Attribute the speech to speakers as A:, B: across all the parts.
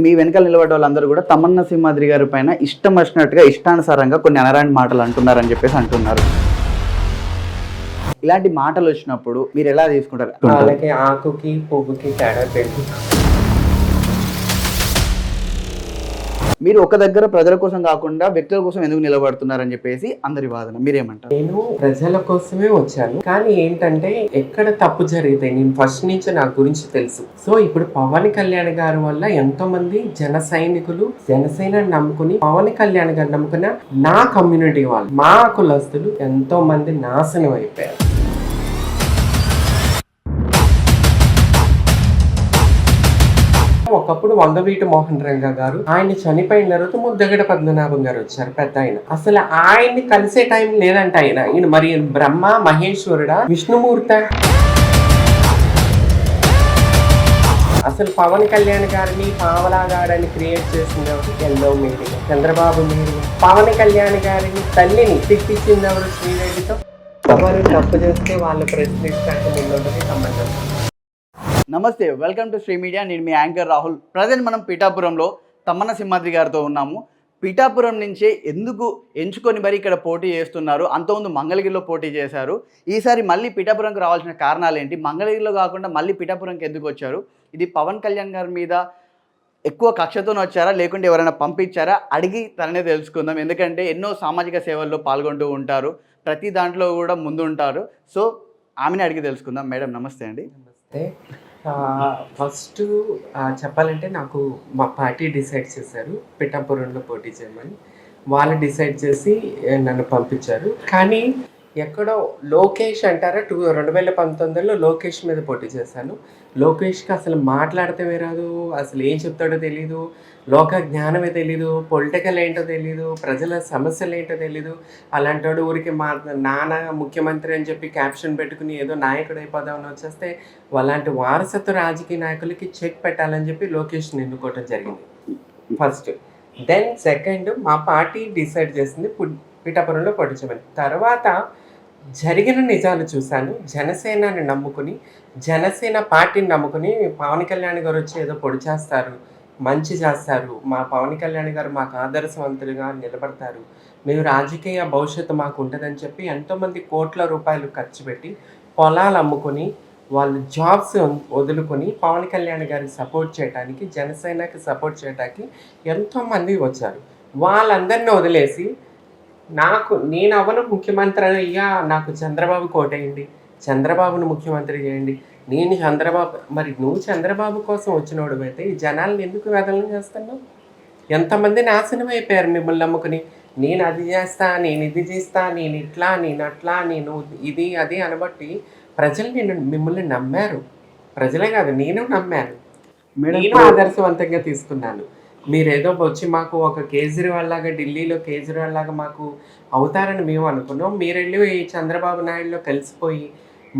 A: మీ వెనకాల నిలబడ్డ వాళ్ళందరూ కూడా తమన్నా సింహాద్రి గారి పైన ఇష్టం వచ్చినట్టుగా ఇష్టానుసారంగా కొన్ని అనరాని మాటలు అంటున్నారని చెప్పేసి అంటున్నారు. ఇలాంటి మాటలు వచ్చినప్పుడు మీరు ఎలా తీసుకుంటారు?
B: వాళ్ళకి ఆకుకి పువ్వుకి తేడా తెలియదు.
A: మీరు ఒక దగ్గర ప్రజల కోసం కాకుండా వ్యక్తుల కోసం ఎందుకు నిలబడుతున్నారని చెప్పేసి అందరి వాదన, మీరేమంటారు?
B: నేను ప్రజల కోసమే వచ్చాను, కానీ ఏంటంటే ఎక్కడ తప్పు జరిగితే నేను ఫస్ట్ నుంచి నా గురించి తెలుసు. సో ఇప్పుడు పవన్ కళ్యాణ్ గారి వల్ల ఎంతో మంది జన సైనికులు జనసేన నమ్ముకుని పవన్ కళ్యాణ్ గారు నమ్ముకున్న నా కమ్యూనిటీ వాళ్ళు, మా కులస్తులు ఎంతో మంది నాశనం అయిపోయారు. ఒకప్పుడు వంగవీటి మోహన్ రంగా గారు, ఆయన చనిపోయిన తర్వాత ముద్దగడ పద్మనాభం గారు వచ్చారు, పెద్ద ఆయన. అసలు ఆయన్ని కలిసే టైం లేదంట. ఆయన మరి బ్రహ్మ మహేశ్వరుడా విష్ణుమూర్త? అసలు పవన్ కళ్యాణ్ గారిని పావలాగాడని క్రియేట్ చేసింది yellow media, Chandrababu media. Pawan Kalyan గారిని తల్లిని తిట్టించింది ఎవరు? శ్రీరెడ్డితో. ఎవరు తప్పు చేస్తే వాళ్ళు ప్రశ్నించడానికి ముందుంటే సంబంధం.
A: నమస్తే, వెల్కమ్ టు శ్రీ మీడియా. నేను మీ యాంకర్ రాహుల్. ప్రజెంట్ మనం పిఠాపురంలో తమన్నా సింహాద్రి గారితో ఉన్నాము. పిఠాపురం నుంచే ఎందుకు ఎంచుకొని మరి ఇక్కడ పోటీ చేస్తున్నారు? అంతకుముందు మంగళగిరిలో పోటీ చేశారు. ఈసారి మళ్ళీ పిఠాపురంకి రావాల్సిన కారణాలు ఏంటి? మంగళగిరిలో కాకుండా మళ్ళీ పిఠాపురంకి ఎందుకు వచ్చారు? ఇది పవన్ కళ్యాణ్ గారి మీద ఎక్కువ కక్షతో వచ్చారా, లేకుంటే ఎవరైనా పంపించారా? అడిగి తననే తెలుసుకుందాం. ఎందుకంటే ఎన్నో సామాజిక సేవల్లో పాల్గొంటూ ఉంటారు, ప్రతి దాంట్లో కూడా ముందు ఉంటారు. సో ఆమెనే అడిగి తెలుసుకుందాం. మేడం నమస్తే అండి.
B: నమస్తే. ఫస్ట్ చెప్పాలంటే నాకు మా పార్టీ డిసైడ్ చేశారు పిఠాపురంలో పోటీ చేయమని. వాళ్ళు డిసైడ్ చేసి నన్ను పంపించారు. కానీ ఎక్కడో లోకేష్ అంటారా, 2019లో లోకేష్ మీద పోటీ చేశాను. లోకేష్కి అసలు మాట్లాడితే రాదు, అసలు ఏం చెప్తాడో తెలీదు, లోక జ్ఞానమే తెలీదు, పొలిటికల్ ఏంటో తెలీదు, ప్రజల సమస్యలు ఏంటో తెలీదు. అలాంటి వాడు ఊరికి నాన్న ముఖ్యమంత్రి అని చెప్పి క్యాప్షన్ పెట్టుకుని ఏదో నాయకుడు అయిపోదామని వచ్చేస్తే అలాంటి వారసత్వ రాజకీయ నాయకులకి చెక్ పెట్టాలని చెప్పి లోకేష్ని ఎన్నుకోవటం జరిగింది ఫస్ట్. దెన్ సెకండ్ మా పార్టీ డిసైడ్ చేసింది పిఠాపురంలో పోటీ చేయమని. తర్వాత జరిగిన నిజాలు చూశాను. జనసేనని నమ్ముకుని, జనసేన పార్టీని నమ్ముకుని పవన్ కళ్యాణ్ గారు వచ్చి ఏదో పొడి చేస్తారు, మంచి చేస్తారు, మా పవన్ కళ్యాణ్ గారు మాకు ఆదర్శవంతులుగా నిలబడతారు, మేము రాజకీయ భవిష్యత్తు మాకు ఉంటుందని చెప్పి ఎంతోమంది కోట్ల రూపాయలు ఖర్చు పెట్టి పొలాలు అమ్ముకొని వాళ్ళు జాబ్స్ వదులుకొని పవన్ కళ్యాణ్ గారికి సపోర్ట్ చేయడానికి, జనసేనకి సపోర్ట్ చేయడానికి ఎంతోమంది వచ్చారు. వాళ్ళందరినీ వదిలేసి నేను అవ్వను ముఖ్యమంత్రి అయ్యా, నాకు చంద్రబాబు కోటేయండి, చంద్రబాబును ముఖ్యమంత్రి చేయండి, నేను చంద్రబాబు. మరి నువ్వు చంద్రబాబు కోసం వచ్చినోడు అయితే ఈ జనాలను ఎందుకు వేదన చేస్తున్నావు? ఎంతమంది నాశనం అయిపోయారు మిమ్మల్ని నమ్ముకుని. నేను అది చేస్తా, నేను ఇది చేస్తా, నేను ఇట్లా, నేను అట్లా, నేను ఇది అది అనబట్టి ప్రజలు మిమ్మల్ని నమ్మారు. ప్రజలే కాదు, నేను నమ్మాను, నేను ఆదర్శవంతంగా తీసుకున్నాను. మీరేదో వచ్చి మాకు ఒక కేజ్రీవాల్ లాగా, ఢిల్లీలో కేజ్రీవాల్ లాగా మాకు అవుతారని మేము అనుకున్నాం. మీరు వెళ్ళి చంద్రబాబు నాయుడులో కలిసిపోయి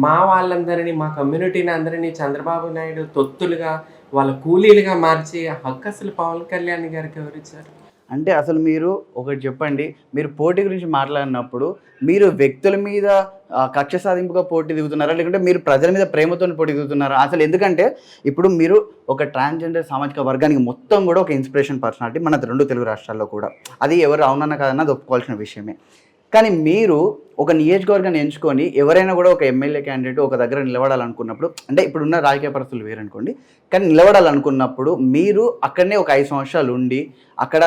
B: మా వాళ్ళందరినీ, మా కమ్యూనిటీని అందరినీ చంద్రబాబు నాయుడు తొత్తులుగా, వాళ్ళ కూలీలుగా మార్చి హక్కు అసలు పవన్ కళ్యాణ్ గారికి ఎవరిచ్చారు?
A: అంటే అసలు మీరు ఒకటి చెప్పండి, మీరు పోటీ గురించి మాట్లాడినప్పుడు మీరు వ్యక్తుల మీద కక్ష సాధింపుగా పోటీ దిగుతున్నారా, లేకుంటే మీరు ప్రజల మీద ప్రేమతో పోటీ దిగుతున్నారా? అసలు ఎందుకంటే ఇప్పుడు మీరు ఒక ట్రాన్స్జెండర్ సామాజిక వర్గానికి మొత్తం కూడా ఒక ఇన్స్పిరేషన్ పర్సనాలిటీ మన 2 తెలుగు రాష్ట్రాల్లో కూడా. అది ఎవరు అవునన్నా కాదన్నా అది ఒప్పుకోవాల్సిన విషయమే. కానీ మీరు ఒక నియోజకవర్గాన్ని ఎంచుకొని ఎవరైనా కూడా ఒక ఎమ్మెల్యే క్యాండిడేట్ ఒక దగ్గర నిలబడాలనుకున్నప్పుడు, అంటే ఇప్పుడున్న రాజకీయ పరిస్థితులు వేరనుకోండి, కానీ నిలబడాలనుకున్నప్పుడు మీరు అక్కడనే ఒక 5 సంవత్సరాలు ఉండి అక్కడ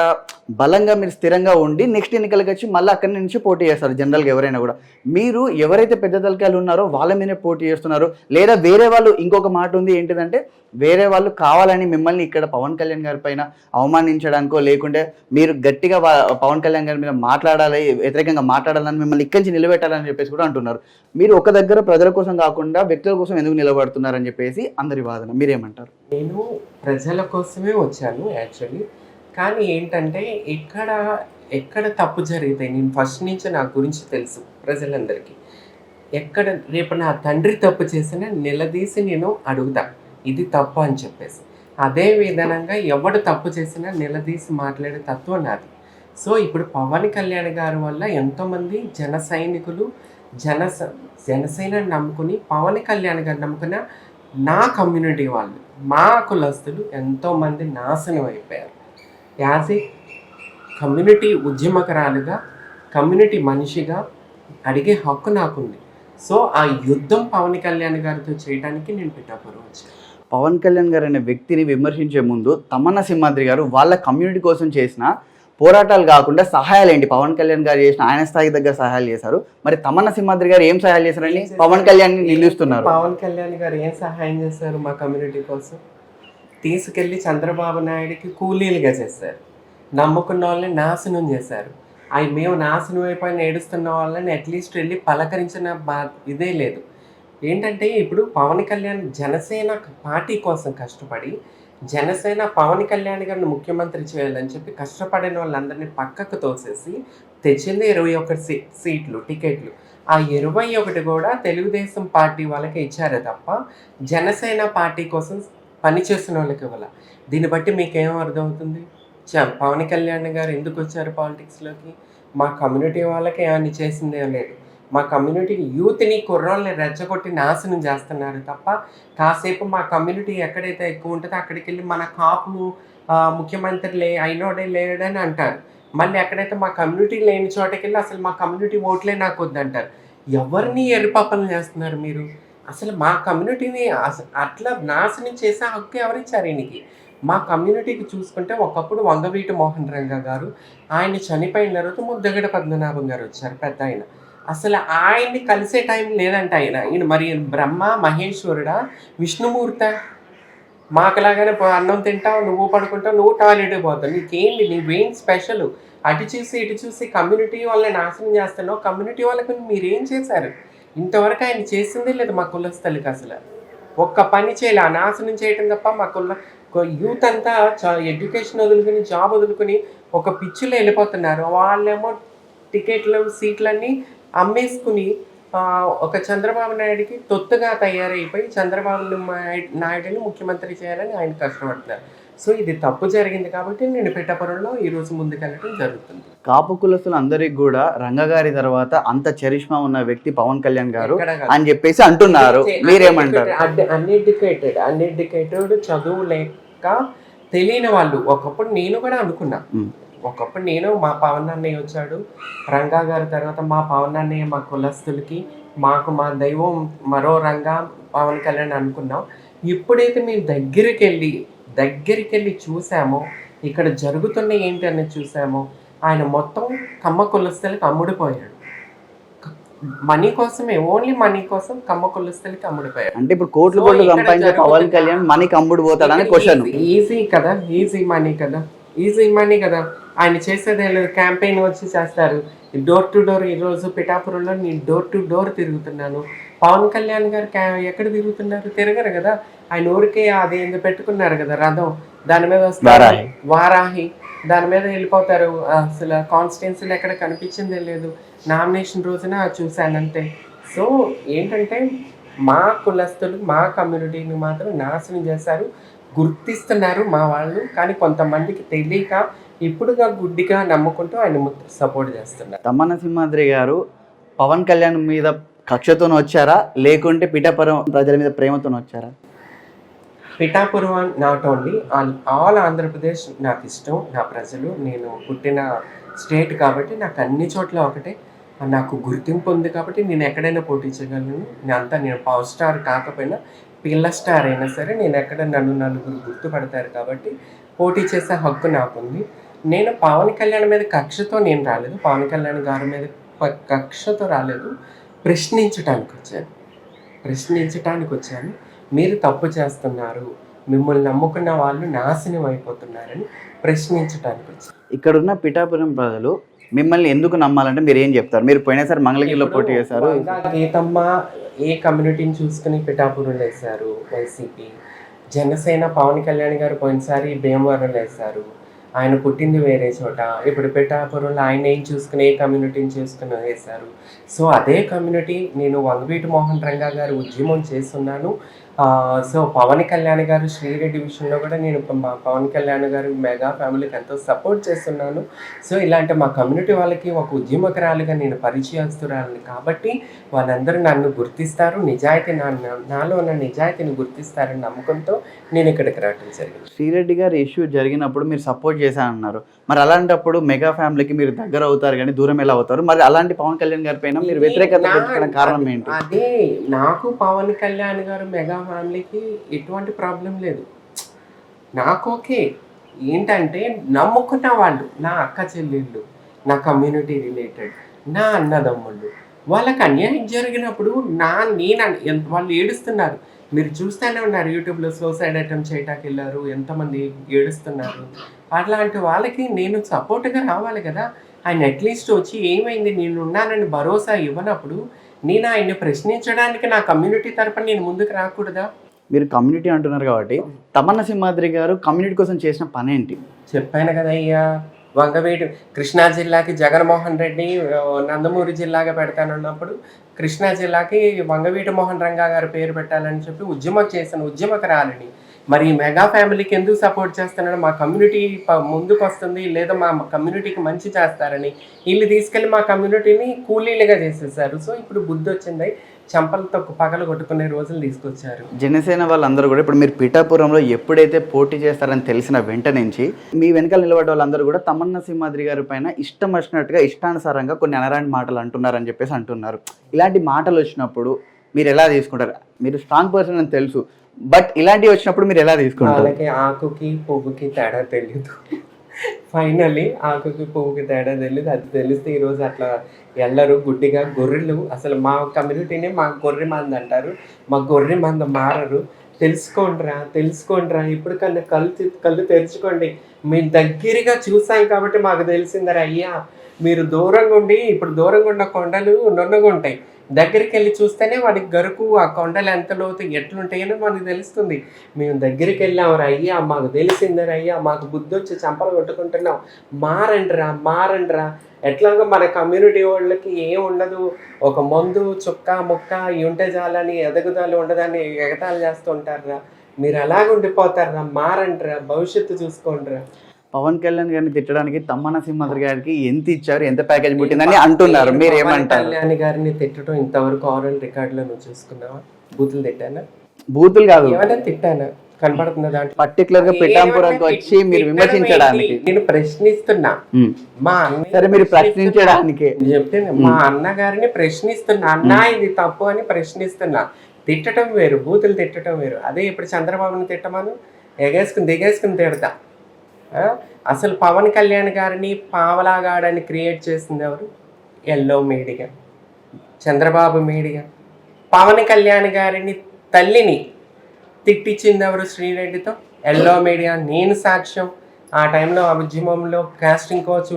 A: బలంగా మీరు స్థిరంగా ఉండి నెక్స్ట్ ఎన్నికలకు వచ్చి మళ్ళీ అక్కడి నుంచి పోటీ చేస్తారు జనరల్గా ఎవరైనా కూడా. మీరు ఎవరైతే పెద్ద తలకాయలు ఉన్నారో వాళ్ళ మీదే పోటీ చేస్తున్నారు, లేదా వేరే వాళ్ళు. ఇంకొక మాట ఉంది ఏంటిదంటే, వేరే వాళ్ళు కావాలని మిమ్మల్ని ఇక్కడ పవన్ కళ్యాణ్ గారి పైన అవమానించడానికో, లేకుంటే మీరు గట్టిగా పవన్ కళ్యాణ్ గారి మీద మాట్లాడాలి, వ్యతిరేకంగా మాట్లాడాలని, మిమ్మల్ని ఇక్కడి నుంచి నిలబెట్టాలని చెప్పేసి కూడా అంటున్నారు. మీరు ఒక దగ్గర ప్రజల కోసం కాకుండా వ్యక్తుల కోసం ఎందుకు నిలబడుతున్నారని చెప్పేసి అందరి వాదన, మీరేమంటారు?
B: నేను ప్రజల కోసమే వచ్చాను యాక్చువల్లీ. కానీ ఏంటంటే ఎక్కడ తప్పు జరిగితే నేను ఫస్ట్ నుంచి నా గురించి తెలుసు ప్రజలందరికీ. ఎక్కడ రేపు నా తండ్రి తప్పు చేసినా నిలదీసి నేను అడుగుతా, ఇది తప్పు అని చెప్పేసి. అదే విధానంగా ఎవడు తప్పు చేసినా నిలదీసి మాట్లాడే తత్వం నాది. సో ఇప్పుడు పవన్ కళ్యాణ్ గారి వల్ల ఎంతోమంది జన సైనికులు జనసేనని నమ్ముకుని పవన్ కళ్యాణ్ గారు నమ్ముకున్న నా కమ్యూనిటీ వాళ్ళు, మా కులస్తులు ఎంతోమంది నాశనం అయిపోయారు. యాజ్ ఏ కమ్యూనిటీ ఉద్యమకరాలుగా, కమ్యూనిటీ మనిషిగా అడిగే హక్కు నాకుంది. సో ఆ యుద్ధం పవన్ కళ్యాణ్ గారితో చేయడానికి నేను పిఠాపురం వచ్చాను.
A: పవన్ కళ్యాణ్ గారు అనే వ్యక్తిని విమర్శించే ముందు తమన్నా సింహాద్రి గారు వాళ్ళ కమ్యూనిటీ కోసం చేసిన పోరాటాలు కాకుండా సహాయాలు ఏంటి? పవన్ కళ్యాణ్ గారు చేసిన ఆయన స్థాయికి దగ్గర సహాయాలు చేశారు. మరి తమన్నా సింహాద్రి గారు ఏం సహాయాలు చేశారని పవన్ కళ్యాణ్ నిలుస్తున్నారు?
B: పవన్ కళ్యాణ్ గారు ఏం సహాయం చేశారు మా కమ్యూనిటీ కోసం? తీసుకెళ్ళి చంద్రబాబు నాయుడికి కూలీలుగా చేశారు. నమ్ముకున్న వాళ్ళని నాశనం చేశారు. అవి మేము నాశనం అయిపోయిన ఏడుస్తున్న వాళ్ళని అట్లీస్ట్ వెళ్ళి పలకరించిన ఇదే లేదు. ఏంటంటే ఇప్పుడు పవన్ కళ్యాణ్ జనసేన పార్టీ కోసం కష్టపడి, జనసేన పవన్ కళ్యాణ్ గారిని ముఖ్యమంత్రి చేయాలని చెప్పి కష్టపడిన వాళ్ళందరినీ పక్కకు తోసేసి తెచ్చింది 21 సీట్లు, టికెట్లు. ఆ 21 కూడా తెలుగుదేశం పార్టీ వాళ్ళకి ఇచ్చారే తప్ప జనసేన పార్టీ కోసం పనిచేసిన వాళ్ళకి ఇవ్వాల. దీన్ని బట్టి మీకేం అర్థమవుతుంది? పవన్ కళ్యాణ్ గారు ఎందుకు వచ్చారు పాలిటిక్స్లోకి? మా కమ్యూనిటీ వాళ్ళకి ఏమని చేసిందే లేదు. మా కమ్యూనిటీ యూత్ని, కుర్రోళ్ళని రెచ్చగొట్టి నాశనం చేస్తున్నారు తప్ప కాసేపు మా కమ్యూనిటీ ఎక్కడైతే ఎక్కువ ఉంటుందో అక్కడికి వెళ్ళి మన కాపు ముఖ్యమంత్రి అయినోడే లేడని అంటారు. మళ్ళీ ఎక్కడైతే మా కమ్యూనిటీ లేని చోటకి వెళ్ళి అసలు మా కమ్యూనిటీ ఓట్లే నాకు వద్దంటారు. ఎవరిని ఎరిపాపలు చేస్తున్నారు మీరు? అసలు మా కమ్యూనిటీని అట్లా నాశనం చేసే హక్కు ఎవరిచ్చారు ఈయనకి? మా కమ్యూనిటీకి చూసుకుంటే ఒకప్పుడు వంగవీటి మోహన్ రంగా గారు, ఆయన చనిపోయిన తర్వాత ముద్దగడ పద్మనాభం గారు వచ్చారు, పెద్ద ఆయన. అసలు ఆయన్ని కలిసే టైం లేదంట ఈయన మరి బ్రహ్మ మహేశ్వరుడా, విష్ణుమూర్త? మాకులాగానే అన్నం తింటావు, నువ్వు పడుకుంటావు, నువ్వు టాయిలెట్కి పోతావు, నీకేంటి, నీవేం స్పెషల్? అటు చూసి ఇటు చూసి కమ్యూనిటీ వాళ్ళని నాశనం చేస్తున్నావు. కమ్యూనిటీ వాళ్ళకి మీరేం చేశారు? ఇంతవరకు ఆయన చేసిందే లేదు మా కులస్థలికి. అసలు ఒక్క పని చేయాలి, ఆ నాశనం చేయటం తప్ప మా యూత్ అంతా ఎడ్యుకేషన్ వదులుకుని, జాబ్ వదులుకుని ఒక పిచ్చిలో వెళ్ళిపోతున్నారు. వాళ్ళేమో టికెట్లు, సీట్లన్నీ అమ్మేసుకుని ఒక చంద్రబాబు నాయుడికి తొత్తుగా తయారైపోయి చంద్రబాబు నాయుడిని ముఖ్యమంత్రి చేయాలని ఆయన కష్టపడుతున్నారు. సో ఇది తప్పు జరిగింది కాబట్టి నేను పిఠాపురంలో ఈరోజు ముందుకెళ్ళడం జరుగుతుంది.
A: కాపు కులస్తులు అందరికి కూడా రంగగారి తర్వాత అంత చరిష్మా ఉన్న వ్యక్తి పవన్ కళ్యాణ్ గారు అని చెప్పేసి అంటున్నారు. మీరేమంటారు?
B: అన్ఎడ్యుకేటెడ్, చదువు లేక తెలియని వాళ్ళు. ఒకప్పుడు నేను కూడా అనుకున్నా, ఒకప్పుడు నేను మా పవన్ అన్నయ్య వచ్చాడు, రంగా గారి తర్వాత మా పవన్ అన్నయ్య మా కులస్తులకి, మాకు మా దైవం మరో రంగా పవన్ కళ్యాణ్ అనుకున్నాం. ఇప్పుడైతే మేము దగ్గరికి వెళ్ళి చూసామో, ఇక్కడ జరుగుతున్న ఏంటి అనేది చూసామో, ఆయన మొత్తం కమ్మ కులస్తులకి అమ్ముడిపోయాడు. మనీ కోసమే, ఓన్లీ మనీ కోసం కమ్మ కులస్తులకి అమ్ముడిపోయాడు.
A: అంటే ఇప్పుడు కోట్లు సంపాదించే పవన్ కళ్యాణ్ మనీకి అమ్ముడు పోతాడని క్వశ్చన్.
B: ఈజీ కదా, ఈజీ మనీ కదా. ఆయన చేసేది క్యాంపెయిన్ వచ్చి చేస్తారు, డోర్ టు డోర్. ఈరోజు పిఠాపురంలో నేను డోర్ టు డోర్ తిరుగుతున్నాను. పవన్ కళ్యాణ్ గారు ఎక్కడ తిరుగుతున్నారు? తిరగరు కదా. ఆయన ఊరికే అది ఎందుకు పెట్టుకున్నారు కదా రథం, దాని మీద వస్తారు, వారాహి, దాని మీద వెళ్ళిపోతారు. అసలు కాన్స్టిట్యున్సీలు ఎక్కడ కనిపించిందే లేదు. నామినేషన్ రోజున చూశానంతే. సో ఏంటంటే మా కులస్తులు, మా కమ్యూనిటీని మాత్రం నాశనం చేశారు. గుర్తిస్తున్నారు మా వాళ్ళు, కానీ కొంతమందికి తెలియక ఇప్పుడుగా గుడ్డిగా నమ్ముకుంటూ ఆయన సపోర్ట్ చేస్తున్నారు.
A: తమన్నా సింహాద్రి గారు పవన్ కళ్యాణ్ మీద కక్షతో వచ్చారా, లేకుంటే పిఠాపురం ప్రజల మీద ప్రేమతో వచ్చారా?
B: Pithapuram not only, all Andhra Pradesh నాకు ఇష్టం, నా ప్రజలు. నేను పుట్టిన స్టేట్ కాబట్టి నాకు అన్ని చోట్ల ఒకటే, నాకు గుర్తింపు ఉంది కాబట్టి నేను ఎక్కడైనా పోటీ చేయగలను. నేను పవర్ స్టార్ కాకపోయినా పిల్ల స్టార్ అయినా సరే నేను ఎక్కడ నలుగురు గుర్తుపడతారు కాబట్టి పోటీ చేసే హక్కు నాకుంది. నేను పవన్ కళ్యాణ్ మీద కక్షతో నేను రాలేదు, పవన్ కళ్యాణ్ గారి మీద కక్షతో రాలేదు. ప్రశ్నించడానికి వచ్చాను. మీరు తప్పు చేస్తున్నారు, మిమ్మల్ని నమ్ముకున్న వాళ్ళు నాశనం అయిపోతున్నారని ప్రశ్నించడానికి వచ్చాను.
A: ఇక్కడున్న పిఠాపురం ప్రజలు మిమ్మల్ని ఎందుకు నమ్మాలంటే మీరు ఏం చెప్తారు? మీరు పోయినసారి మంగళగిరిలో పోటీ చేశారు.
B: గీతమ్మ ఏ కమ్యూనిటీని చూసుకుని పిఠాపురం వేశారు వైసీపీ. జనసేన పవన్ కళ్యాణ్ గారు పోయినసారి భీమవరం వేశారు, ఆయన పుట్టింది వేరే చోట. ఇప్పుడు పిఠాపురంలో ఆయన ఏం చూసుకుని ఏ కమ్యూనిటీని చూసుకుని వేశారు. సో అదే కమ్యూనిటీ నేను వంగవీటి మోహన్ రంగా గారు ఉద్యమం చేస్తున్నాను. సో పవన్ కళ్యాణ్ గారు శ్రీరెడ్డి విషయంలో కూడా నేను మా పవన్ కళ్యాణ్ గారు మెగా ఫ్యామిలీకి ఎంతో సపోర్ట్ చేస్తున్నాను. సో ఇలాంటి మా కమ్యూనిటీ వాళ్ళకి ఒక ఉద్యమకరాలుగా నేను పరిచయస్తురాలని కాబట్టి వాళ్ళందరూ నన్ను గుర్తిస్తారు, నాలో ఉన్న నిజాయితీని గుర్తిస్తారని నమ్మకంతో నేను ఇక్కడికి రావడం జరిగింది.
A: శ్రీరెడ్డి గారి ఇష్యూ జరిగినప్పుడు మీరు సపోర్ట్ చేశానన్నారు. మరి అలాంటప్పుడు మెగా ఫ్యామిలీకి మీరు దగ్గర అవుతారు కానీ దూరం ఎలా అవుతారు? మరి అలాంటి పవన్ కళ్యాణ్ గారి పైన మీరు వ్యతిరేకత పెట్టుకోవడం కారణం ఏంటి?
B: అదే నాకు పవన్ కళ్యాణ్ గారు మెగా ఫ్యామిలీకి ఎటువంటి ప్రాబ్లం లేదు. నాకు ఓకే. ఏంటంటే నమ్ముకున్న వాళ్ళు, నా అక్క చెల్లెళ్ళు, నా కమ్యూనిటీ రిలేటెడ్, నా అన్నదమ్ముళ్ళు, వాళ్ళకి అన్యాయం జరిగినప్పుడు వాళ్ళు ఏడుస్తున్నారు. మీరు చూస్తూనే ఉన్నారు, యూట్యూబ్లో సూసైడ్ అటెంప్ట్ చేయటానికి వెళ్ళారు, ఎంతమంది ఏడుస్తున్నారు. అట్లాంటి వాళ్ళకి నేను సపోర్ట్గా రావాలి కదా. ఆయన అట్లీస్ట్ వచ్చి ఏమైంది నేను ఉన్నానని భరోసా ఇవ్వనప్పుడు నేను ఆయన్ని ప్రశ్నించడానికి నా కమ్యూనిటీ తరపున నేను ముందుకు రాకూడదా?
A: మీరు కమ్యూనిటీ అంటున్నారు కాబట్టి తమన్నా సింహాద్రి గారు కమ్యూనిటీ కోసం చేసిన పని ఏంటి?
B: చెప్పాను కదా అయ్యా, వంగవీడు కృష్ణా జిల్లాకి జగన్మోహన్ రెడ్డి నందమూరి జిల్లాగా పెడతానన్నప్పుడు కృష్ణా జిల్లాకి వంగవీటి మోహన్ రంగా గారి పేరు పెట్టాలని చెప్పి ఉద్యమకరాలని. మరి ఈ మెగా ఫ్యామిలీకి ఎందుకు సపోర్ట్ చేస్తున్నాడు? మా కమ్యూనిటీ ముందుకు వస్తుంది, లేదా మా కమ్యూనిటీకి మంచి చేస్తారని వీళ్ళు తీసుకెళ్ళి మా కమ్యూనిటీని కూలీలుగా చేసేసారు. సో ఇప్పుడు బుద్ధి వచ్చింది, చంపలతో పగలు కొట్టుకునే రోజులు తీసుకొచ్చారు.
A: జనసేన వాళ్ళందరూ కూడా ఇప్పుడు మీరు పిఠాపురంలో ఎప్పుడైతే పోటీ చేస్తారని తెలిసిన వెంట నుంచి మీ వెనకాల నిలబడ్డ వాళ్ళందరూ కూడా తమన్నా సింహాద్రి గారి పైన ఇష్టం వచ్చినట్టుగా ఇష్టానుసారంగా కొన్ని అనరాని మాటలు అంటున్నారని చెప్పేసి అంటున్నారు. ఇలాంటి మాటలు వచ్చినప్పుడు మీరు ఎలా తీసుకుంటారు? మీరు స్ట్రాంగ్ పర్సన్ అని తెలుసు, బట్ ఇలాంటివి వచ్చినప్పుడు మీరు ఎలా తీసుకుంటారు?
B: వాళ్ళకి ఆకుకి పువ్వుకి తేడా తెలియదు. ఫైనల్లీ ఆకుకి పువ్వుకి తేడా తెలియదు. అది తెలిస్తే ఈరోజు అట్లా ఎల్లరు గుడ్డిగా గొర్రెలు, అసలు మా కమ్యూనిటీని మా గొర్రె మంది అంటారు, మా గొర్రె మంది మారరు. తెలుసుకోండిరా ఇప్పుడు కన్నా కళ్ళు తెరుచుకోండి. మేము దగ్గరగా చూసాం కాబట్టి మాకు తెలిసిందరా అయ్యా. మీరు దూరంగా ఉండి ఇప్పుడు దూరంగా ఉన్న కొండలు నున్నగా ఉంటాయి, దగ్గరికి వెళ్ళి చూస్తేనే వాడికి గరుకు ఆ కొండలు ఎంత లోతు ఎట్లుంటాయని మనకు తెలుస్తుంది. మేము దగ్గరికి వెళ్ళాము అయ్యా, మాకు తెలిసిందని అయ్యా, మాకు బుద్ధి వచ్చి చంపలు కొట్టుకుంటున్నాం, మారండిరా. ఎట్లాగో మన కమ్యూనిటీ వాళ్ళకి ఏం ఉండదు, ఒక మందు చుక్క ముక్క ఉంటే చాలని ఎదగుదల ఉండదని ఎగతాలు చేస్తూ ఉంటారా. మీరు అలాగ ఉండిపోతారా, మారండిరా, భవిష్యత్తు చూసుకోండిరా.
A: పవన్ కళ్యాణ్ గారిని తిట్టడానికి తమన్నా సింహాద్రి గారికి ఎంత ఇచ్చారు, ఎంత ప్యాకేజ్ పుట్టిందని అంటున్నారు, మీరు ఏమంటారు?
B: కళ్యాణ్ గారిని తిట్టడం ఇంతవరకు ఆరల్ రికార్డులో నువ్వు చూసుకున్నావా? బూతులు తిట్టానా?
A: బూతులు కాదు,
B: ఏమైనా తిట్టానా? కనపడుతున్న దాంట్లో
A: పర్టికులర్ గా పిఠాపురంకి వచ్చి మీరు విమర్శించడానికి
B: నేను ప్రశ్నిస్తున్నా. మా అన్న
A: సరే మీరు ప్రశ్నించడానికి
B: చెప్తే మా అన్నగారిని ప్రశ్నిస్తున్నా, అన్నా ఇది తప్పు అని ప్రశ్నిస్తున్నా. తిట్టడం వేరు, బూతులు తిట్టడం వేరు. అదే ఇప్పుడు చంద్రబాబుని తిట్టమను, దిగేసుకుని తిడతా. అసలు పవన్ కళ్యాణ్ గారిని పావలాగాడని క్రియేట్ చేసింది ఎవరు? Yellow media, Chandrababu media. Pawan Kalyan గారిని తల్లిని తిట్టించింది ఎవరు? శ్రీరెడ్డితో, ఎల్లో మీడియా. నేను సాక్ష్యం. ఆ టైంలో ఆ ఉద్యమంలో, కాస్టింగ్ కోచ్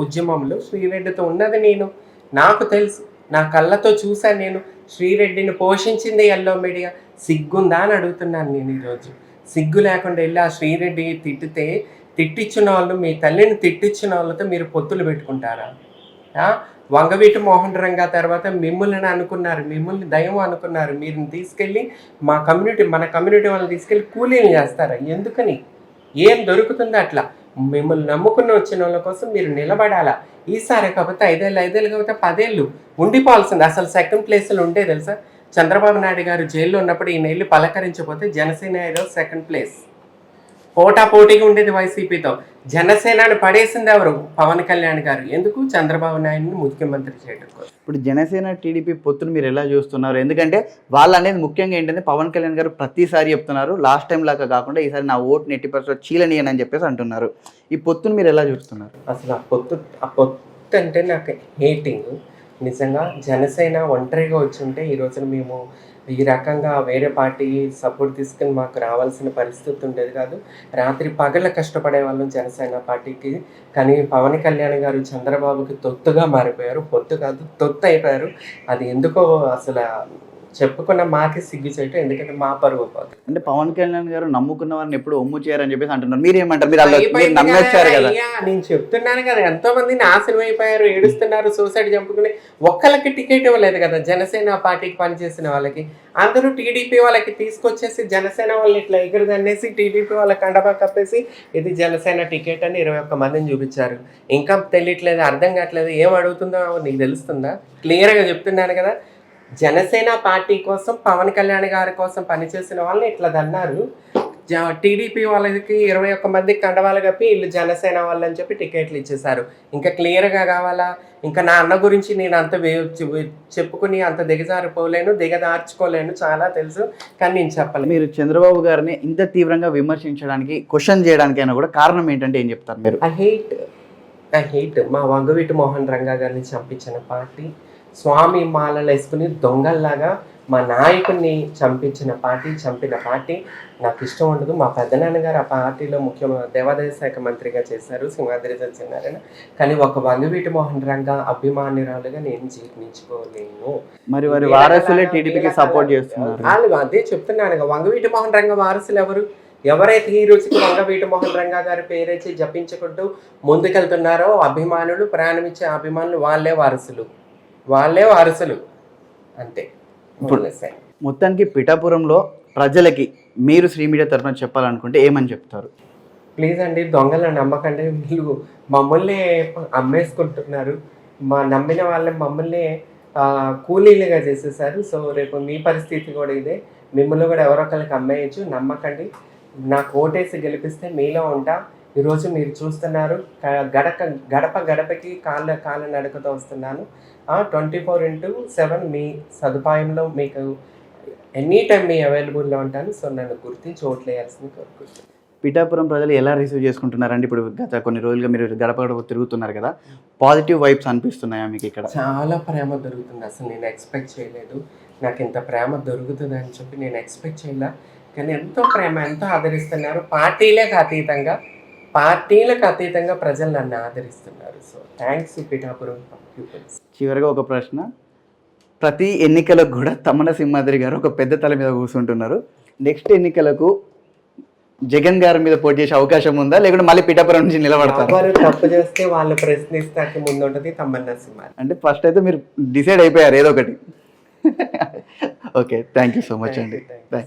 B: ఉద్యమంలో శ్రీరెడ్డితో ఉన్నది నేను, నాకు తెలుసు, నా కళ్ళతో చూశాను నేను. శ్రీరెడ్డిని పోషించింది ఎల్లో మీడియా. సిగ్గుందా అని అడుగుతున్నాను నేను ఈరోజు. సిగ్గు లేకుండా వెళ్ళి ఆ శ్రీరెడ్డి తిట్టించిన వాళ్ళు, మీ తల్లిని తిట్టించిన వాళ్ళతో మీరు పొత్తులు పెట్టుకుంటారా? వంగవీటి మోహన్ రంగా తర్వాత మిమ్మల్ని అనుకున్నారు, మిమ్మల్ని దయం అనుకున్నారు. మీరు తీసుకెళ్ళి మన కమ్యూనిటీ వాళ్ళని తీసుకెళ్ళి కూలీలు చేస్తారా? ఎందుకని? ఏం దొరుకుతుందో అట్లా. మిమ్మల్ని నమ్ముకుని వచ్చిన వాళ్ళ కోసం మీరు నిలబడాలా. ఈసారి కాకపోతే 5 ఏళ్ళు కాకపోతే 10 ఏళ్ళు ఉండిపోవాల్సింది. అసలు సెకండ్ ప్లేస్లో ఉంటే తెలుసా, చంద్రబాబు నాయుడు గారు జైల్లో ఉన్నప్పుడు ఈయన వెళ్ళి పలకరించకపోతే జనసేన ఏదో సెకండ్ ప్లేస్. పోటాపోటీగా ఉండేది వైసీపీతో. జనసేనని పడేసింది ఎవరు? పవన్ కళ్యాణ్ గారు. ఎందుకు? చంద్రబాబు నాయుడిని ముఖ్యమంత్రి చేయడం కోసం.
A: ఇప్పుడు జనసేన టీడీపీ పొత్తును మీరు ఎలా చూస్తున్నారు? ఎందుకంటే వాళ్ళు అనేది ముఖ్యంగా ఏంటంటే పవన్ కళ్యాణ్ గారు ప్రతిసారి చెప్తున్నారు, లాస్ట్ టైం లాగా కాకుండా ఈసారి నా ఓటుని 80% చీలనియని అని చెప్పేసి అంటున్నారు. ఈ పొత్తును మీరు ఎలా చూస్తున్నారు?
B: అసలు ఆ పొత్తు అంటే నాకు హేటింగ్. నిజంగా జనసేన ఒంటరిగా వచ్చుంటే ఈ రోజున మేము ఈ రకంగా వేరే పార్టీ సపోర్ట్ తీసుకుని మాకు రావాల్సిన పరిస్థితి ఉండేది కాదు. రాత్రి పగల కష్టపడే వాళ్ళం జనసేన పార్టీకి. కానీ పవన్ కళ్యాణ్ గారు చంద్రబాబుకి తొత్తుగా మారిపోయారు. పొత్తు కాదు, తొత్తు అయిపోయారు. అది ఎందుకో అసలు చెప్పుకున్న మాకే సిగ్గు చేయటం, ఎందుకంటే మా పరువు పోతుంది.
A: అంటే పవన్ కళ్యాణ్ గారు నమ్ముకున్న వారిని ఎప్పుడు ఒమ్ము చేయరని చెప్పేసి అంటున్నారు. మీరేమంటారు? మీరు నమ్మేశారు కదా.
B: అయ్యా, నేను చెప్తున్నాను కదా, ఎంతో మంది నాశనం అయిపోయారు, ఏడుస్తున్నారు, సూసైడ్ చంపుకుని. ఒక్కళ్ళకి టికెట్ ఇవ్వలేదు కదా జనసేన పార్టీకి పనిచేసిన వాళ్ళకి. అందరూ టీడీపీ వాళ్ళకి తీసుకొచ్చేసి జనసేన వాళ్ళని ఇట్లా ఎగురుదన్నేసి టీడీపీ వాళ్ళ కండబా కప్పేసి ఇది జనసేన టికెట్ అని 21 మందిని చూపించారు. ఇంకా తెలియట్లేదు, అర్థం కావట్లేదు, ఏం అడుగుతుందో నీకు తెలుస్తుందా? క్లియర్గా చెప్తున్నాను కదా, జనసేన పార్టీ కోసం పవన్ కళ్యాణ్ గారి కోసం పనిచేసిన వాళ్ళని ఇట్లా దన్నారు. టీడీపీ వాళ్ళకి 21 మందికి కండవాళ్ళు కప్పి వీళ్ళు జనసేన వాళ్ళు అని చెప్పి టికెట్లు ఇచ్చేశారు. ఇంకా క్లియర్గా కావాలా? ఇంకా నా అన్న గురించి నేను అంత చెప్పుకుని అంత దిగజారిపోలేను, దిగదార్చుకోలేను, చాలా తెలుసు, కానీ నేను చెప్పలేను.
A: మీరు చంద్రబాబు గారిని ఇంత తీవ్రంగా విమర్శించడానికి, క్వశ్చన్ చేయడానికైనా కూడా కారణం ఏంటంటే ఏం చెప్తారు మీరు?
B: ఐ హేట్ మా వంగవీటి మోహన్ రంగా గారిని చంపించిన పార్టీ, స్వామి మాలలు వేసుకుని దొంగల్లాగా మా నాయకుడిని చంపిన పార్టీ నాకు ఇష్టం ఉండదు. మా పెద్దనాన్నగారు ఆ పార్టీలో దేవాదాయ శాఖ మంత్రిగా చేశారు, సింహాద్రి సత్యనారాయణ. కానీ ఒక వంగవీటి మోహన్ రంగా అభిమానురాలుగా నేను జీర్ణించుకోలేను.
A: మరి వారి వారసులే టీడీపీకి సపోర్ట్ చేస్తున్నారు.
B: వాళ్ళు అదే చెప్తున్నాను, వంగవీటి మోహన్ రంగా వారసులు ఎవరు? ఎవరైతే ఈ రోజుకి వంగవీటి మోహన్ రంగా గారి పేరేసి జపించుకుంటూ ముందుకెళ్తున్నారో అభిమానులు, ప్రాణమిచ్చే అభిమానులు, వాళ్ళే వారసులు అంతే.
A: మొత్తానికి పిఠాపురంలో ప్రజలకి మీరు శ్రీ మీడియా తరఫున చెప్పాలనుకుంటే ఏమని చెప్తారు?
B: ప్లీజ్ అండి, దొంగలను నమ్మకండి. వీళ్ళు మమ్మల్ని అమ్మేసుకుంటున్నారు, నమ్మిన వాళ్ళని మమ్మల్ని కూలీలుగా చేసేసారు. సో రేపు మీ పరిస్థితి కూడా ఇదే, మిమ్మల్ని కూడా ఎవరొకరికి అమ్మేయచ్చు. నమ్మకండి. నాకు ఓటేసి గెలిపిస్తే మీలో ఉంటా. ఈరోజు మీరు చూస్తున్నారు, గడప గడపకి కాళ్ళ నడకతో వస్తున్నాను. 24/7 మీ సదుపాయంలో మీకు ఎనీ టైం మీ అవైలబుల్లో ఉంటాను. సో నన్ను గుర్తించి ఓట్లు వేయాల్సింది కోరుకుంటున్నాను.
A: పిఠాపురం ప్రజలు ఎలా రిసీవ్ చేసుకుంటున్నారండి? ఇప్పుడు గత కొన్ని రోజులుగా మీరు గడప గడప తిరుగుతున్నారు కదా, పాజిటివ్ వైబ్స్ అనిపిస్తున్నాయా మీకు ఇక్కడ?
B: చాలా ప్రేమ దొరుకుతుంది. అసలు నేను ఎక్స్పెక్ట్ చేయలేదు, నాకు ఇంత ప్రేమ దొరుకుతుంది అని చెప్పి నేను ఎక్స్పెక్ట్ చేయలే. కానీ ఎంతో ప్రేమ, ఎంతో ఆదరిస్తున్నారు. పార్టీలకు అతీతంగా ప్రజలు నన్ను ఆదరిస్తున్నారు. So thanks Pithapuram peoples.
A: చివరిగా ఒక ప్రశ్న, ప్రతి ఎన్నికలకు కూడా తమ్మన సింహాద్రి గారు ఒక పెద్ద తల మీద కూర్చుంటున్నారు. నెక్స్ట్ ఎన్నికలకు జగన్ గారి మీద పోటీ చేసే అవకాశం ఉందా, లేకుంటే మళ్ళీ పిఠాపురం నుంచి నిలబడతారు?
B: ఎవరు తప్పు చేస్తే వాళ్ళు ప్రశ్నిస్తానికి ముందు ఉంటుంది తమ్మన్న సింహాద్రి.
A: అంటే ఫస్ట్ అయితే మీరు డిసైడ్ అయిపోయారు ఏదో ఒకటి. Okay, thank you so much అండి.